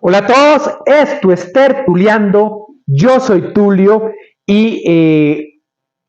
Hola a todos, esto es Tertuliando, yo soy Tulio y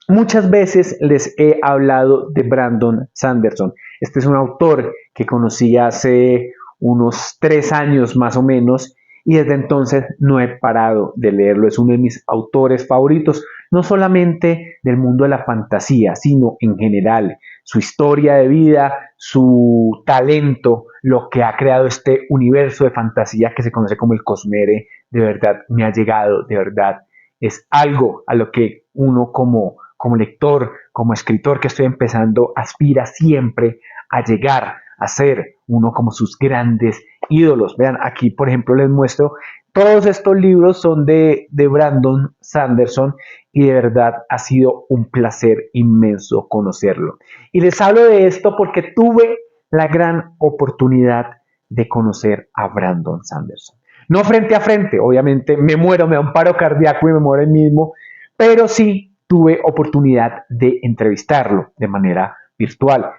muchas veces les he hablado de Brandon Sanderson. Este es un autor que conocí hace unos 3 años más o menos y desde entonces no he parado de leerlo. Es uno de mis autores favoritos, no solamente del mundo de la fantasía, sino en general. Su historia de vida, su talento, lo que ha creado este universo de fantasía que se conoce como el Cosmere, de verdad me ha llegado, de verdad es algo a lo que uno como lector, como escritor que estoy empezando, aspira siempre a llegar a ser uno como sus grandes ídolos. Vean, aquí por ejemplo les muestro, todos estos libros son de Brandon Sanderson y de verdad ha sido un placer inmenso conocerlo. Y les hablo de esto porque tuve la gran oportunidad de conocer a Brandon Sanderson. No frente a frente, obviamente me muero, me da un paro cardíaco y me muero el mismo, pero sí tuve oportunidad de entrevistarlo de manera virtual.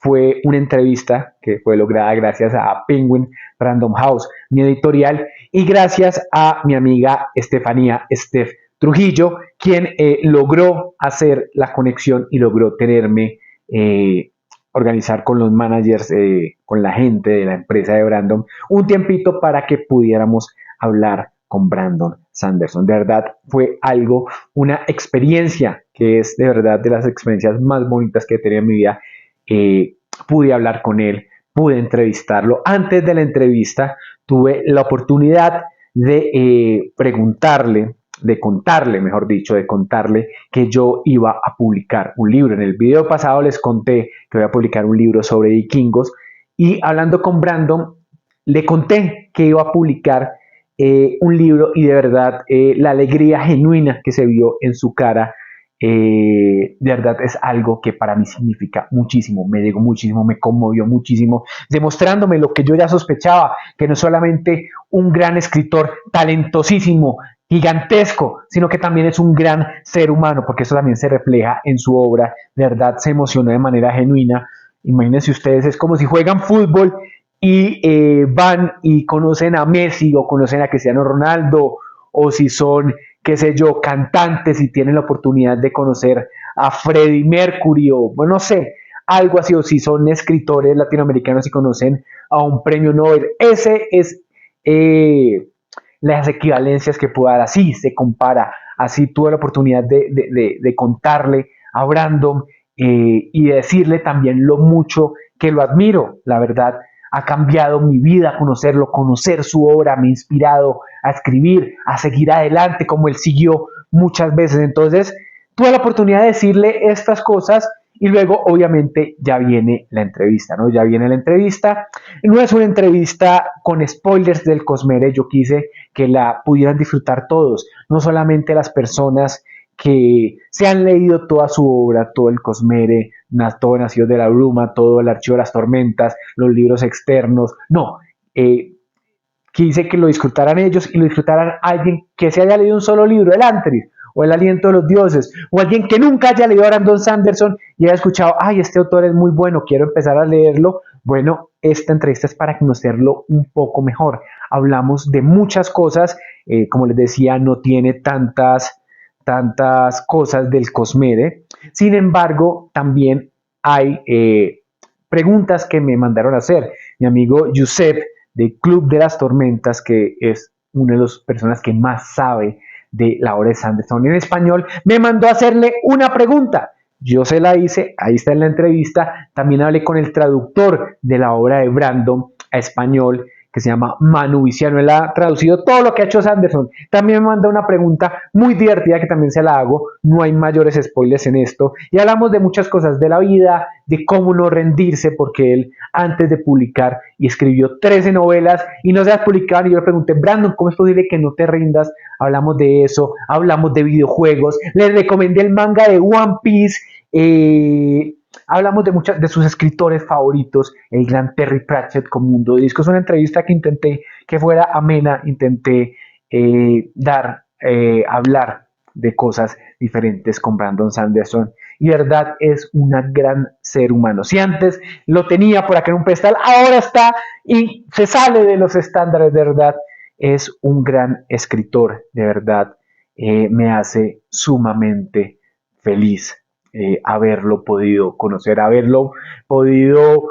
Fue una entrevista que fue lograda gracias a Penguin Random House, mi editorial, y gracias a mi amiga Estefanía Steph Trujillo, quien logró hacer la conexión y logró tenerme, organizar con los managers, con la gente de la empresa de Brandon, un tiempito para que pudiéramos hablar con Brandon Sanderson. De verdad fue algo, una experiencia que es de verdad de las experiencias más bonitas que he tenido en mi vida. Pude hablar con él, pude entrevistarlo. Antes de la entrevista tuve la oportunidad de preguntarle, de contarle, mejor dicho, de contarle que yo iba a publicar un libro. En el video pasado les conté que voy a publicar un libro sobre vikingos y hablando con Brandon le conté que iba a publicar un libro y de verdad la alegría genuina que se vio en su cara, de verdad es algo que para mí significa muchísimo, me llegó muchísimo, me conmovió muchísimo, demostrándome lo que yo ya sospechaba, que no es solamente un gran escritor talentosísimo, gigantesco, sino que también es un gran ser humano, porque eso también se refleja en su obra, de verdad se emocionó de manera genuina. Imagínense ustedes, es como si juegan fútbol y van y conocen a Messi o conocen a Cristiano Ronaldo, o si son, qué sé yo, cantantes y tienen la oportunidad de conocer a Freddie Mercury o, bueno, no sé, algo así, o si son escritores latinoamericanos y conocen a un premio Nobel. Ese es las equivalencias que puedo dar, así se compara, así tuve la oportunidad de contarle a Brandon y de decirle también lo mucho que lo admiro, la verdad, ha cambiado mi vida conocerlo, conocer su obra, me ha inspirado a escribir, a seguir adelante como él siguió muchas veces. Entonces, tuve la oportunidad de decirle estas cosas y luego, obviamente, ya viene la entrevista, ¿no? Ya viene la entrevista. No es una entrevista con spoilers del Cosmere, yo quise que la pudieran disfrutar todos, no solamente las personas que se han leído toda su obra, todo el Cosmere, todo Nacidos de la Bruma, todo el Archivo de las Tormentas, los libros externos, no, quise que lo disfrutaran ellos y lo disfrutaran alguien que se haya leído un solo libro, el Antris, o el Aliento de los Dioses, o alguien que nunca haya leído a Brandon Sanderson y haya escuchado, ay, este autor es muy bueno, quiero empezar a leerlo. Bueno, esta entrevista es para conocerlo un poco mejor. Hablamos de muchas cosas, como les decía, no tiene tantas cosas del Cosmere. Sin embargo, también hay preguntas que me mandaron a hacer. Mi amigo Giuseppe de Club de las Tormentas, que es una de las personas que más sabe de la obra de Sanderson en español, me mandó a hacerle una pregunta. Yo se la hice, ahí está en la entrevista. También hablé con el traductor de la obra de Brandon a español, que se llama Manu. Él ha traducido todo lo que ha hecho Sanderson. También me manda una pregunta muy divertida que también se la hago. No hay mayores spoilers en esto. Y hablamos de muchas cosas de la vida, de cómo no rendirse, porque él antes de publicar y escribió 13 novelas y no se las publicaban. Y yo le pregunté, Brandon, ¿cómo es posible que no te rindas? Hablamos de eso, hablamos de videojuegos. Le recomendé el manga de One Piece. Hablamos de muchas de sus escritores favoritos, el gran Terry Pratchett con Mundo de Discos. Una entrevista que intenté que fuera amena, intenté hablar de cosas diferentes con Brandon Sanderson y verdad es un gran ser humano. Si antes lo tenía por acá en un pedestal, ahora está y se sale de los estándares, de verdad es un gran escritor, de verdad me hace sumamente feliz haberlo podido conocer, haberlo podido,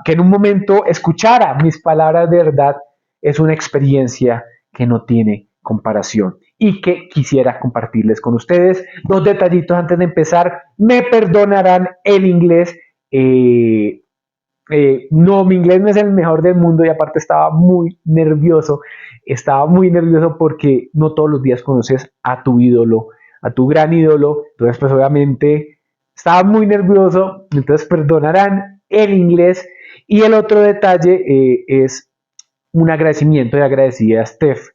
que en un momento escuchara mis palabras, de verdad es una experiencia que no tiene comparación y que quisiera compartirles con ustedes. Dos detallitos antes de empezar, me perdonarán el inglés. No, mi inglés no es el mejor del mundo y aparte estaba muy nervioso porque no todos los días conoces a tu ídolo, a tu gran ídolo, entonces pues obviamente estaba muy nervioso, entonces perdonarán el inglés. Y el otro detalle es un agradecimiento y agradecí a Steph,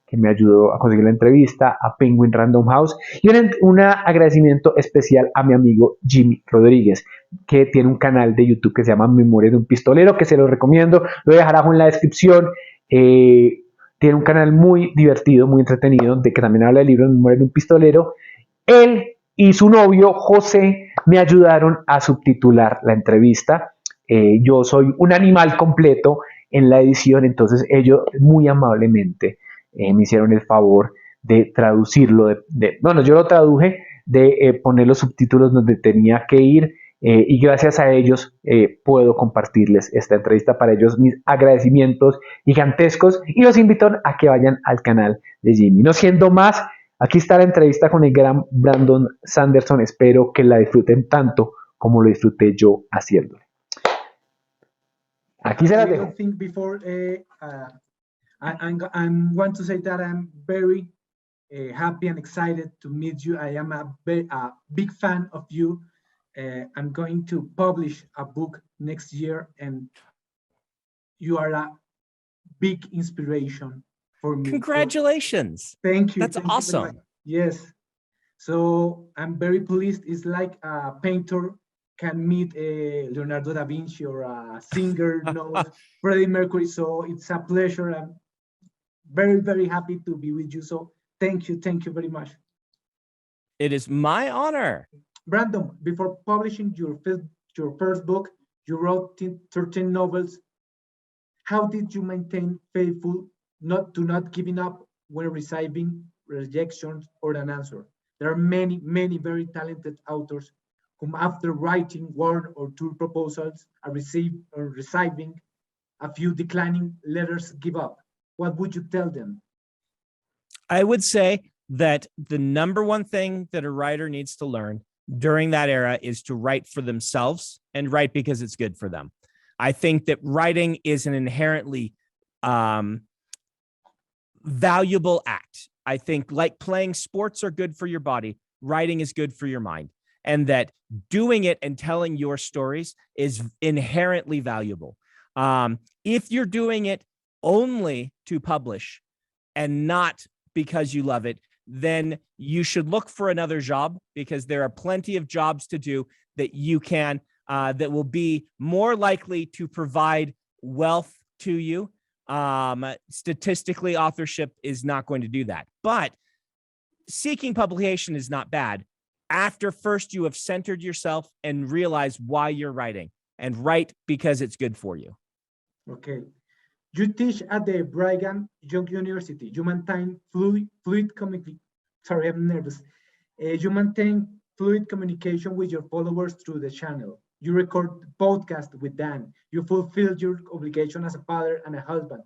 que me ayudó a conseguir la entrevista, a Penguin Random House y un agradecimiento especial a mi amigo Jimmy Rodríguez, que tiene un canal de YouTube que se llama Memoria de un Pistolero, que se lo recomiendo, lo voy a dejar abajo en la descripción. Tiene un canal muy divertido, muy entretenido, de que también habla de libros, Memoria de un Pistolero. Él y su novio José me ayudaron a subtitular la entrevista. Yo soy un animal completo en la edición, entonces ellos muy amablemente me hicieron el favor de traducirlo, bueno, yo lo traduje, de poner los subtítulos donde tenía que ir y gracias a ellos puedo compartirles esta entrevista. Para ellos mis agradecimientos gigantescos y los invito a que vayan al canal de Jimmy. No siendo más, aquí está la entrevista con el gran Brandon Sanderson. Espero que la disfruten tanto como lo disfruté yo haciéndolo. Aquí se las dejo. I think before I'm want to say that I'm very happy and excited to meet you. I am a big fan of you. I'm going to publish a book next year, and you are a big inspiration for me. Congratulations. So, thank you. That's thank awesome. You yes. So I'm very pleased. It's like a painter can meet a Leonardo da Vinci or a singer knows Freddie Mercury. So it's a pleasure. I'm very, very happy to be with you. So thank you very much. It is my honor. Brandon, before publishing your first book, you wrote 13 novels. How did you maintain faithful, not giving up when receiving rejections or an answer? There are many, many very talented authors whom after writing one or two proposals are receiving a few declining letters give up. What would you tell them? I would say that the number one thing that a writer needs to learn during that era is to write for themselves and write because it's good for them. I think that writing is an inherently valuable act. I think like playing sports are good for your body, writing is good for your mind, and that doing it and telling your stories is inherently valuable. If you're doing it only to publish and not because you love it, then you should look for another job, because there are plenty of jobs to do that you can, that will be more likely to provide wealth to you. Statistically, authorship is not going to do that, but seeking publication is not bad after first you have centered yourself and realize why you're writing, and write because it's good for you. Okay. You teach at the Brigham Young University. You maintain fluid communication. Sorry, I'm nervous. You maintain fluid communication with your followers through the channel. You record podcast with Dan. You fulfill your obligation as a father and a husband.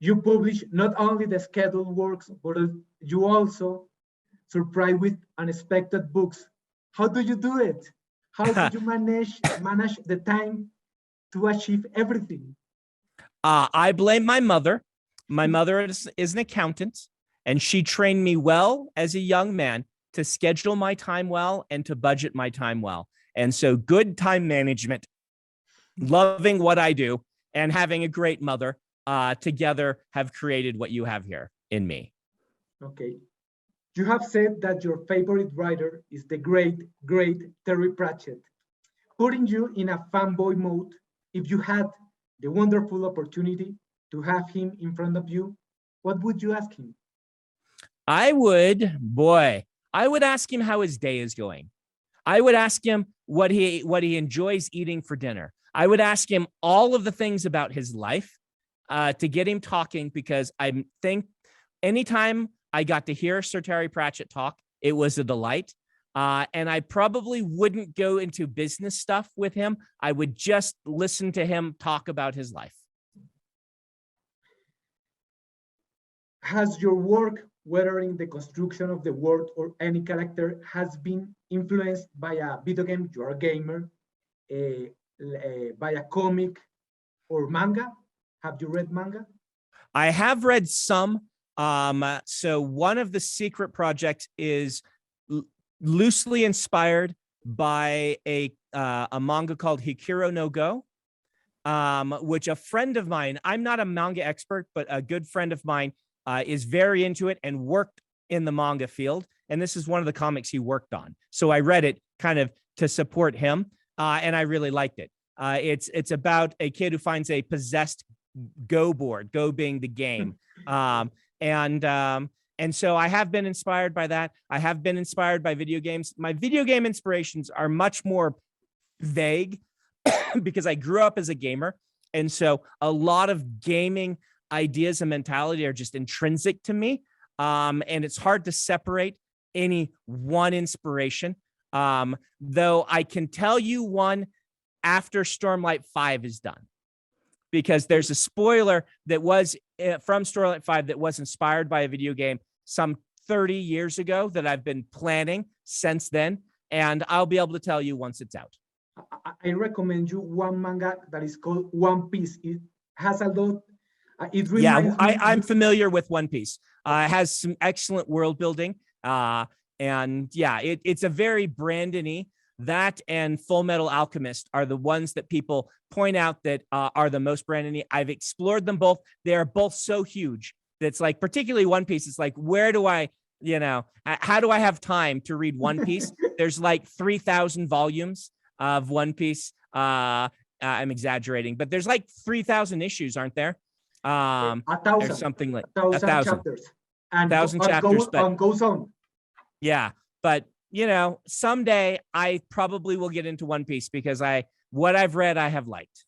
You publish not only the scheduled works, but you also surprise with unexpected books. How do you do it? How do you manage the time to achieve everything? I blame my mother. My mother is an accountant, and she trained me well as a young man to schedule my time well and to budget my time well. And so good time management, loving what I do, and having a great mother together have created what you have here in me. Okay. You have said that your favorite writer is the great Terry Pratchett. Putting you in a fanboy mode, if you had the wonderful opportunity to have him in front of you, what would you ask him? I would ask him how his day is going. I would ask him what he enjoys eating for dinner. I would ask him all of the things about his life to get him talking, because I think anytime I got to hear Sir Terry Pratchett talk, it was a delight. And I probably wouldn't go into business stuff with him. I would just listen to him talk about his life. Has your work, whether in the construction of the world or any character, has been influenced by a video game? You're a gamer, by a comic or manga? Have you read manga? I have read some. So one of the secret projects is loosely inspired by a manga called Hikiro no Go, which a friend of mine, I'm not a manga expert, but a good friend of mine is very into it and worked in the manga field. And this is one of the comics he worked on. So I read it kind of to support him, and I really liked it. It's about a kid who finds a possessed Go board, Go being the game. And so I have been inspired by that. I have been inspired by video games. My video game inspirations are much more vague because I grew up as a gamer. And so a lot of gaming ideas and mentality are just intrinsic to me. And it's hard to separate any one inspiration. Though I can tell you one after Stormlight 5 is done, because there's a spoiler that was from Stormlight 5 that was inspired by a video game some 30 years ago that I've been planning since then. And I'll be able to tell you once it's out. I recommend you one manga that is called One Piece. It has a lot. It reminds me. I'm familiar with One Piece. It has some excellent world building. And yeah, it's a very Brandon-y. That and Full Metal Alchemist are the ones that people point out that are the most Brandon-y. I've explored them both. They are both so huge that's like, particularly One Piece. It's like, where do I, how do I have time to read One Piece? There's like 3,000 volumes of One Piece. I'm exaggerating, but there's like 3,000 issues, aren't there? 1,000. Something like 1,000 chapters. And 1,000 chapters, but goes on. Yeah, but someday I probably will get into One Piece because what I've read, I have liked.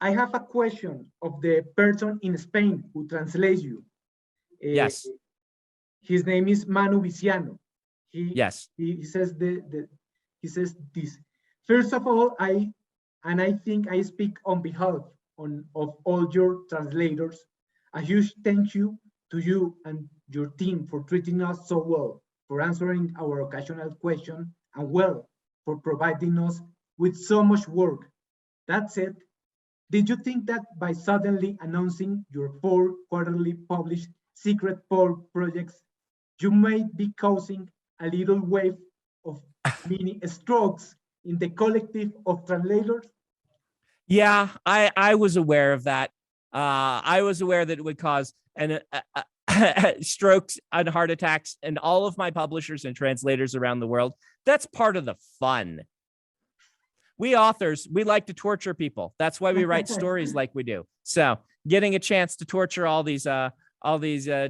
I have a question of the person in Spain who translates you. Yes. His name is Manu Viciano. Yes. He says he says this. First of all, I think I speak on behalf of all your translators. A huge thank you to you and your team for treating us so well, for answering our occasional question, and for providing us with so much work. That said, did you think that by suddenly announcing your 4 quarterly published secret projects, you might be causing a little wave of mini strokes in the collective of translators? Yeah, I was aware of that. I was aware that it would cause strokes and heart attacks, and all of my publishers and translators around the world. That's part of the fun. We authors, we like to torture people. That's why we write stories like we do. So getting a chance to torture all these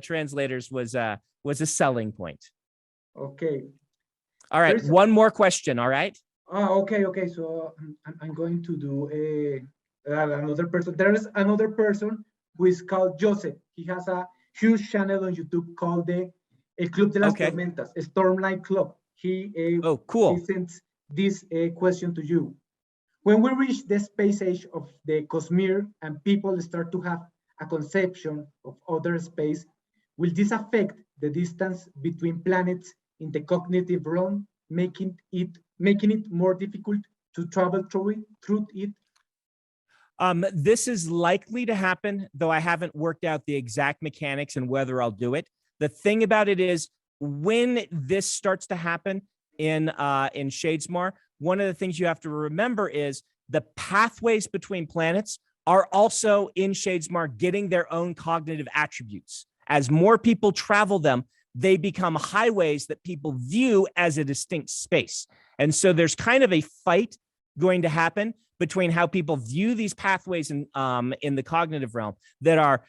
translators was a selling point. Okay. All right. One more question. All right. Okay. So I'm going to do another person. There is another person who is called Joseph. He has a huge channel on YouTube called the Club de las Tormentas, Stormlight Club. Cool. He sends this question to you. When we reach the space age of the Cosmere and people start to have a conception of outer space, will this affect the distance between planets in the cognitive realm, making it more difficult to travel through it? This is likely to happen, though I haven't worked out the exact mechanics and whether I'll do it. The thing about it is, when this starts to happen in Shadesmar, one of the things you have to remember is the pathways between planets are also in Shadesmar getting their own cognitive attributes. As more people travel them, they become highways that people view as a distinct space. And so there's kind of a fight going to happen between how people view these pathways in the cognitive realm that are,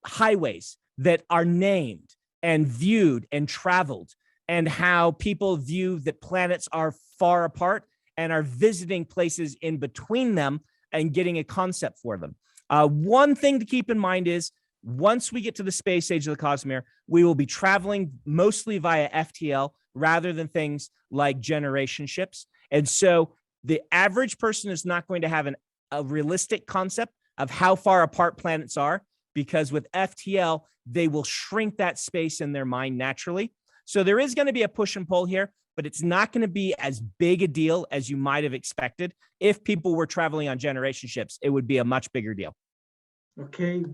highways that are named and viewed and traveled. and how people view that planets are far apart and are visiting places in between them and getting a concept for them. One thing to keep in mind is once we get to the space age of the Cosmere, we will be traveling mostly via FTL rather than things like generation ships. And so the average person is not going to have a realistic concept of how far apart planets are, because with FTL, they will shrink that space in their mind naturally. So there is going to be a push and pull here, but it's not going to be as big a deal as you might have expected. If people were traveling on generation ships, it would be a much bigger deal. Okay.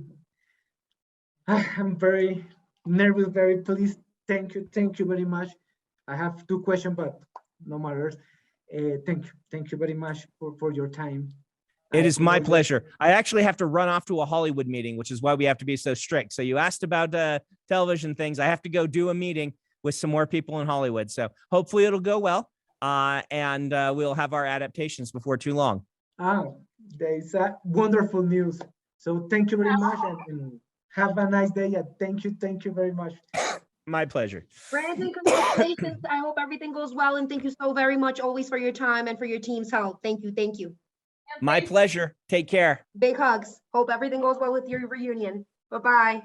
I'm very nervous, very pleased. Thank you very much. I have 2 questions, but no matters. Thank you very much for your time. It is my pleasure. I actually have to run off to a Hollywood meeting, which is why we have to be so strict. So you asked about television things. I have to go do a meeting with some more people in Hollywood. So hopefully it'll go well, and we'll have our adaptations before too long. There's wonderful news. So thank you very much, and have a nice day. And thank you very much. My pleasure. Brandon, congratulations. I hope everything goes well, and thank you so very much always for your time and for your team's help. Thank you. My pleasure. Take care. Big hugs. Hope everything goes well with your reunion. Bye-bye.